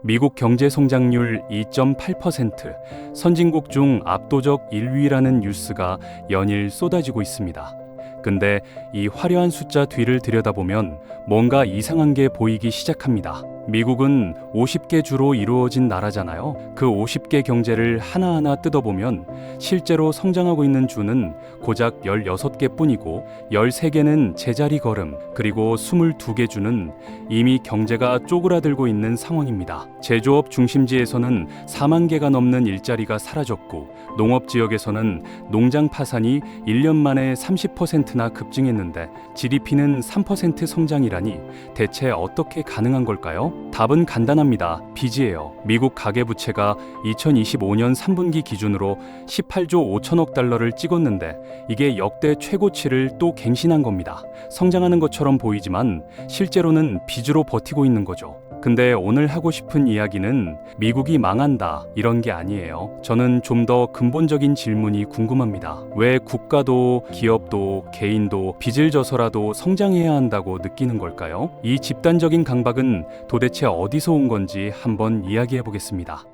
미국 경제 성장률 2.8%, 선진국 중 압도적 1위라는 뉴스가 연일 쏟아지고 있습니다. 근데 이 화려한 숫자 뒤를 들여다보면 뭔가 이상한 게 보이기 시작합니다. 미국은 50개 주로 이루어진 나라잖아요. 그 50개 경제를 하나하나 뜯어보면 실제로 성장하고 있는 주는 고작 16개 뿐이고 13개는 제자리 걸음, 그리고 22개 주는 이미 경제가 쪼그라들고 있는 상황입니다. 제조업 중심지에서는 4만 개가 넘는 일자리가 사라졌고 농업 지역에서는 농장 파산이 1년 만에 30%나 급증했는데 GDP는 3% 성장이라니 대체 어떻게 가능한 걸까요? 답은 간단합니다. 빚이에요. 미국 가계부채가 2025년 3분기 기준으로 18조 5천억 달러를 찍었는데 이게 역대 최고치를 또 갱신한 겁니다. 성장하는 것처럼 보이지만 실제로는 빚으로 버티고 있는 거죠. 근데 오늘 하고 싶은 이야기는 미국이 망한다 이런 게 아니에요. 저는 좀 더 근본적인 질문이 궁금합니다. 왜 국가도 기업도 개인도 빚을 져서라도 성장해야 한다고 느끼는 걸까요? 이 집단적인 강박은 도대체 어디서 온 건지 한번 이야기해 보겠습니다.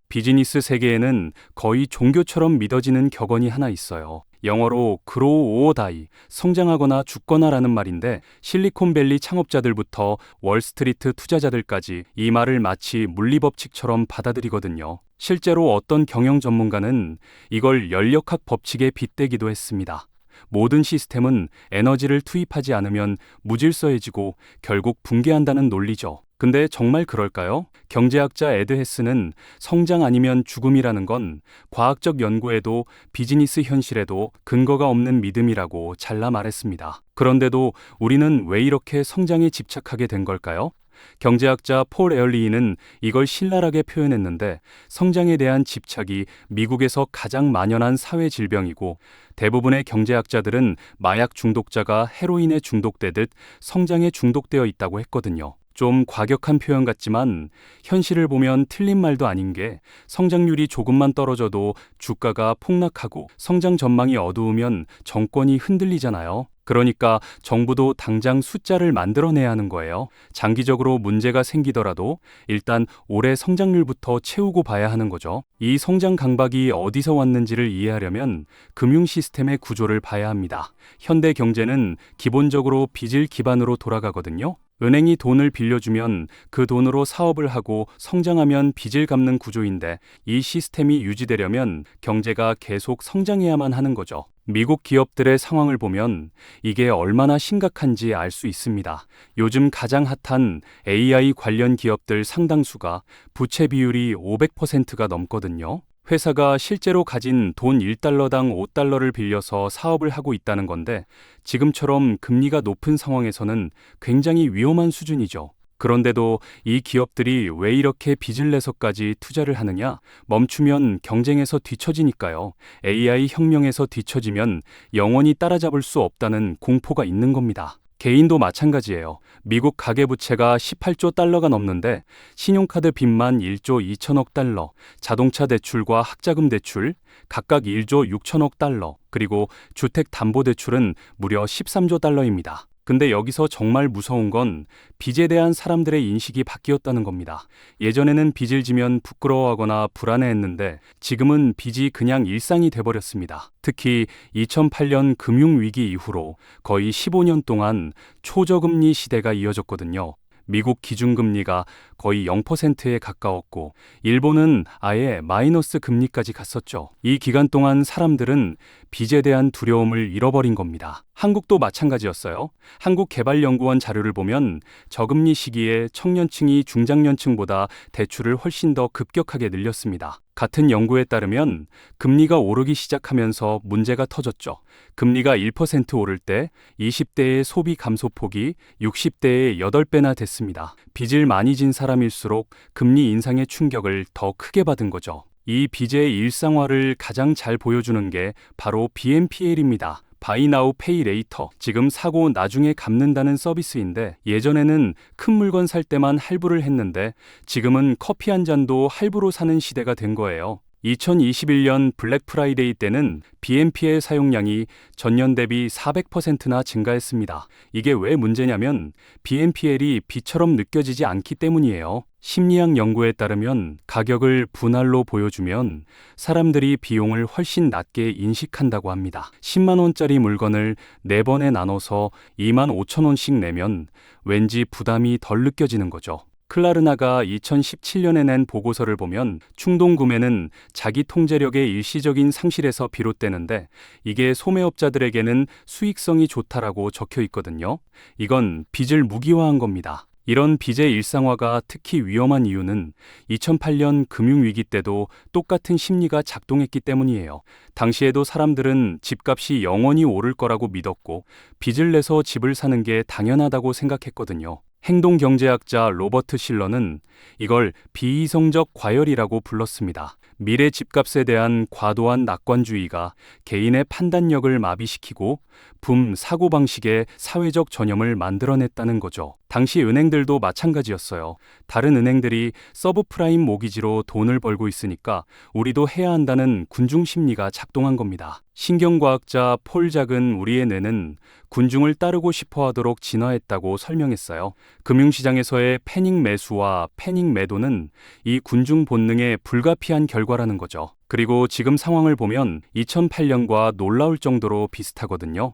비즈니스 세계에는 거의 종교처럼 믿어지는 격언이 하나 있어요. 영어로 grow or die, 성장하거나 죽거나라는 말인데 실리콘밸리 창업자들부터 월스트리트 투자자들까지 이 말을 마치 물리법칙처럼 받아들이거든요. 실제로 어떤 경영 전문가는 이걸 연력학 법칙에 빗대기도 했습니다. 모든 시스템은 에너지를 투입하지 않으면 무질서해지고 결국 붕괴한다는 논리죠. 근데 정말 그럴까요? 경제학자 에드 헤스는 성장 아니면 죽음이라는 건 과학적 연구에도 비즈니스 현실에도 근거가 없는 믿음이라고 잘라 말했습니다. 그런데도 우리는 왜 이렇게 성장에 집착하게 된 걸까요? 경제학자 폴 에얼리히는 이걸 신랄하게 표현했는데 성장에 대한 집착이 미국에서 가장 만연한 사회 질병이고 대부분의 경제학자들은 마약 중독자가 헤로인에 중독되듯 성장에 중독되어 있다고 했거든요. 좀 과격한 표현 같지만 현실을 보면 틀린 말도 아닌 게 성장률이 조금만 떨어져도 주가가 폭락하고 성장 전망이 어두우면 정권이 흔들리잖아요. 그러니까 정부도 당장 숫자를 만들어내야 하는 거예요. 장기적으로 문제가 생기더라도 일단 올해 성장률부터 채우고 봐야 하는 거죠. 이 성장 강박이 어디서 왔는지를 이해하려면 금융 시스템의 구조를 봐야 합니다. 현대 경제는 기본적으로 빚을 기반으로 돌아가거든요. 은행이 돈을 빌려주면 그 돈으로 사업을 하고 성장하면 빚을 갚는 구조인데 이 시스템이 유지되려면 경제가 계속 성장해야만 하는 거죠. 미국 기업들의 상황을 보면 이게 얼마나 심각한지 알 수 있습니다. 요즘 가장 핫한 AI 관련 기업들 상당수가 부채 비율이 500%가 넘거든요. 회사가 실제로 가진 돈 1달러당 5달러를 빌려서 사업을 하고 있다는 건데 지금처럼 금리가 높은 상황에서는 굉장히 위험한 수준이죠. 그런데도 이 기업들이 왜 이렇게 빚을 내서까지 투자를 하느냐? 멈추면 경쟁에서 뒤처지니까요. AI 혁명에서 뒤처지면 영원히 따라잡을 수 없다는 공포가 있는 겁니다. 개인도 마찬가지예요. 미국 가계부채가 18조 달러가 넘는데 신용카드 빚만 1조 2천억 달러, 자동차 대출과 학자금 대출 각각 1조 6천억 달러, 그리고 주택담보대출은 무려 13조 달러입니다. 근데 여기서 정말 무서운 건 빚에 대한 사람들의 인식이 바뀌었다는 겁니다. 예전에는 빚을 지면 부끄러워하거나 불안해했는데 지금은 빚이 그냥 일상이 돼버렸습니다. 특히 2008년 금융위기 이후로 거의 15년 동안 초저금리 시대가 이어졌거든요. 미국 기준금리가 거의 0%에 가까웠고 일본은 아예 마이너스 금리까지 갔었죠. 이 기간 동안 사람들은 빚에 대한 두려움을 잃어버린 겁니다. 한국도 마찬가지였어요. 한국개발연구원 자료를 보면 저금리 시기에 청년층이 중장년층보다 대출을 훨씬 더 급격하게 늘렸습니다. 같은 연구에 따르면 금리가 오르기 시작하면서 문제가 터졌죠. 금리가 1% 오를 때 20대의 소비 감소폭이 60대의 8배나 됐습니다. 빚을 많이 진 사람일수록 금리 인상의 충격을 더 크게 받은 거죠. 이 빚의 일상화를 가장 잘 보여주는 게 바로 BNPL입니다. Buy Now Pay Later, 지금 사고 나중에 갚는다는 서비스인데 예전에는 큰 물건 살 때만 할부를 했는데 지금은 커피 한 잔도 할부로 사는 시대가 된 거예요. 2021년 블랙 프라이데이 때는 BNPL 사용량이 전년 대비 400%나 증가했습니다. 이게 왜 문제냐면 BNPL이 비처럼 느껴지지 않기 때문이에요. 심리학 연구에 따르면 가격을 분할로 보여주면 사람들이 비용을 훨씬 낮게 인식한다고 합니다. 10만 원짜리 물건을 4번에 나눠서 2만 5천 원씩 내면 왠지 부담이 덜 느껴지는 거죠. 클라르나가 2017년에 낸 보고서를 보면 충동 구매는 자기 통제력의 일시적인 상실에서 비롯되는데 이게 소매업자들에게는 수익성이 좋다라고 적혀 있거든요. 이건 빚을 무기화한 겁니다. 이런 빚의 일상화가 특히 위험한 이유는 2008년 금융위기 때도 똑같은 심리가 작동했기 때문이에요. 당시에도 사람들은 집값이 영원히 오를 거라고 믿었고 빚을 내서 집을 사는 게 당연하다고 생각했거든요. 행동경제학자 로버트 실러는 이걸 비이성적 과열이라고 불렀습니다. 미래 집값에 대한 과도한 낙관주의가 개인의 판단력을 마비시키고 붐 사고방식의 사회적 전염을 만들어냈다는 거죠. 당시 은행들도 마찬가지였어요. 다른 은행들이 서브프라임 모기지로 돈을 벌고 있으니까 우리도 해야 한다는 군중심리가 작동한 겁니다. 신경과학자 폴 작은 우리의 뇌는 군중을 따르고 싶어 하도록 진화했다고 설명했어요. 금융시장에서의 패닉 매수와 패닉 매도는 이 군중 본능의 불가피한 결과라는 거죠. 그리고 지금 상황을 보면 2008년과 놀라울 정도로 비슷하거든요.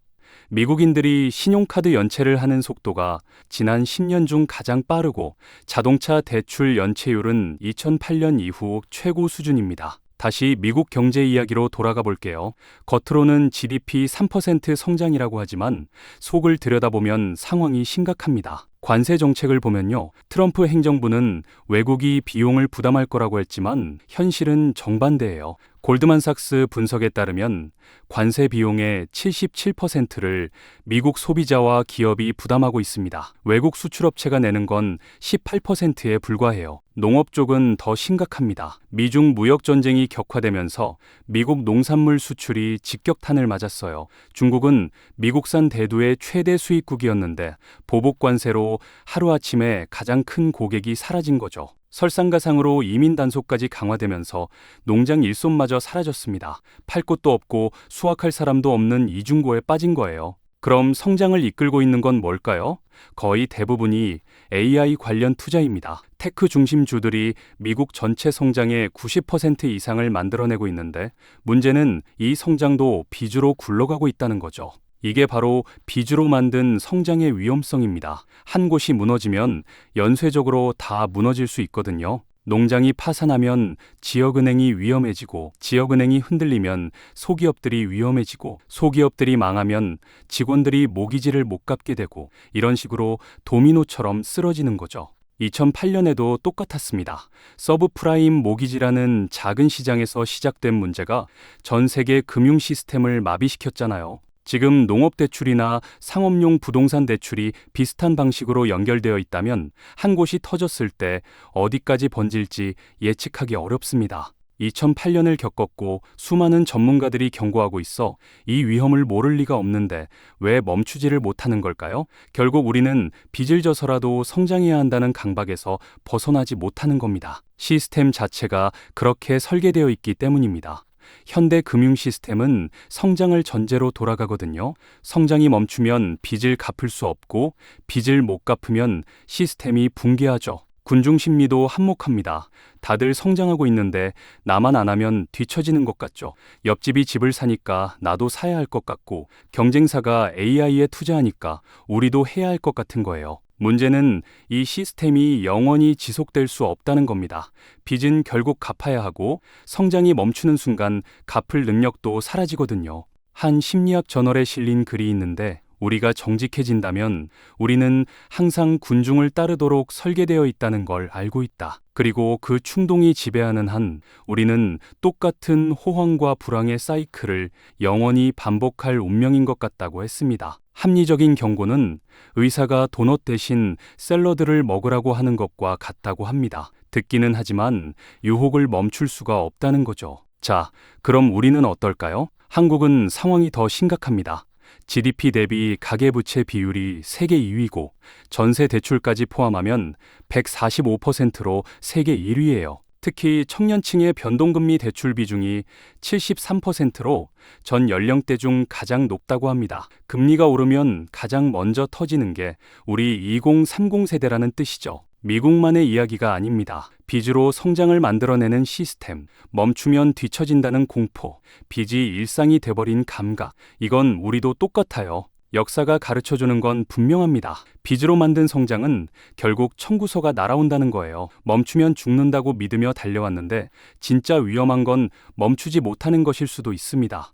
미국인들이 신용카드 연체를 하는 속도가 지난 10년 중 가장 빠르고 자동차 대출 연체율은 2008년 이후 최고 수준입니다. 다시 미국 경제 이야기로 돌아가 볼게요. 겉으로는 GDP 3% 성장이라고 하지만 속을 들여다보면 상황이 심각합니다. 관세 정책을 보면요. 트럼프 행정부는 외국이 비용을 부담할 거라고 했지만 현실은 정반대예요. 골드만삭스 분석에 따르면 관세 비용의 77%를 미국 소비자와 기업이 부담하고 있습니다. 외국 수출업체가 내는 건 18%에 불과해요. 농업 쪽은 더 심각합니다. 미중 무역 전쟁이 격화되면서 미국 농산물 수출이 직격탄을 맞았어요. 중국은 미국산 대두의 최대 수입국이었는데 보복 관세로 하루아침에 가장 큰 고객이 사라진 거죠. 설상가상으로 이민 단속까지 강화되면서 농장 일손마저 사라졌습니다. 팔 곳도 없고 수확할 사람도 없는 이중고에 빠진 거예요. 그럼 성장을 이끌고 있는 건 뭘까요? 거의 대부분이 AI 관련 투자입니다. 테크 중심주들이 미국 전체 성장의 90% 이상을 만들어내고 있는데 문제는 이 성장도 빚으로 굴러가고 있다는 거죠. 이게 바로 빚으로 만든 성장의 위험성입니다. 한 곳이 무너지면 연쇄적으로 다 무너질 수 있거든요. 농장이 파산하면 지역은행이 위험해지고 지역은행이 흔들리면 소기업들이 위험해지고 소기업들이 망하면 직원들이 모기지를 못 갚게 되고 이런 식으로 도미노처럼 쓰러지는 거죠. 2008년에도 똑같았습니다. 서브프라임 모기지라는 작은 시장에서 시작된 문제가 전 세계 금융 시스템을 마비시켰잖아요. 지금 농업대출이나 상업용 부동산 대출이 비슷한 방식으로 연결되어 있다면 한 곳이 터졌을 때 어디까지 번질지 예측하기 어렵습니다. 2008년을 겪었고 수많은 전문가들이 경고하고 있어 이 위험을 모를 리가 없는데 왜 멈추지를 못하는 걸까요? 결국 우리는 빚을 져서라도 성장해야 한다는 강박에서 벗어나지 못하는 겁니다. 시스템 자체가 그렇게 설계되어 있기 때문입니다. 현대 금융 시스템은 성장을 전제로 돌아가거든요. 성장이 멈추면 빚을 갚을 수 없고 빚을 못 갚으면 시스템이 붕괴하죠. 군중 심리도 한몫합니다. 다들 성장하고 있는데 나만 안 하면 뒤처지는 것 같죠. 옆집이 집을 사니까 나도 사야 할 것 같고 경쟁사가 AI에 투자하니까 우리도 해야 할 것 같은 거예요. 문제는 이 시스템이 영원히 지속될 수 없다는 겁니다. 빚은 결국 갚아야 하고 성장이 멈추는 순간 갚을 능력도 사라지거든요. 한 심리학 저널에 실린 글이 있는데 우리가 정직해진다면 우리는 항상 군중을 따르도록 설계되어 있다는 걸 알고 있다. 그리고 그 충동이 지배하는 한 우리는 똑같은 호황과 불황의 사이클을 영원히 반복할 운명인 것 같다고 했습니다. 합리적인 경고는 의사가 도넛 대신 샐러드를 먹으라고 하는 것과 같다고 합니다. 듣기는 하지만 유혹을 멈출 수가 없다는 거죠. 자, 그럼 우리는 어떨까요? 한국은 상황이 더 심각합니다. GDP 대비 가계부채 비율이 세계 2위고 전세 대출까지 포함하면 145%로 세계 1위예요. 특히 청년층의 변동금리 대출 비중이 73%로 전 연령대 중 가장 높다고 합니다. 금리가 오르면 가장 먼저 터지는 게 우리 2030 세대라는 뜻이죠. 미국만의 이야기가 아닙니다. 빚으로 성장을 만들어내는 시스템, 멈추면 뒤처진다는 공포, 빚이 일상이 돼버린 감각, 이건 우리도 똑같아요. 역사가 가르쳐주는 건 분명합니다. 빚으로 만든 성장은 결국 청구서가 날아온다는 거예요. 멈추면 죽는다고 믿으며 달려왔는데 진짜 위험한 건 멈추지 못하는 것일 수도 있습니다.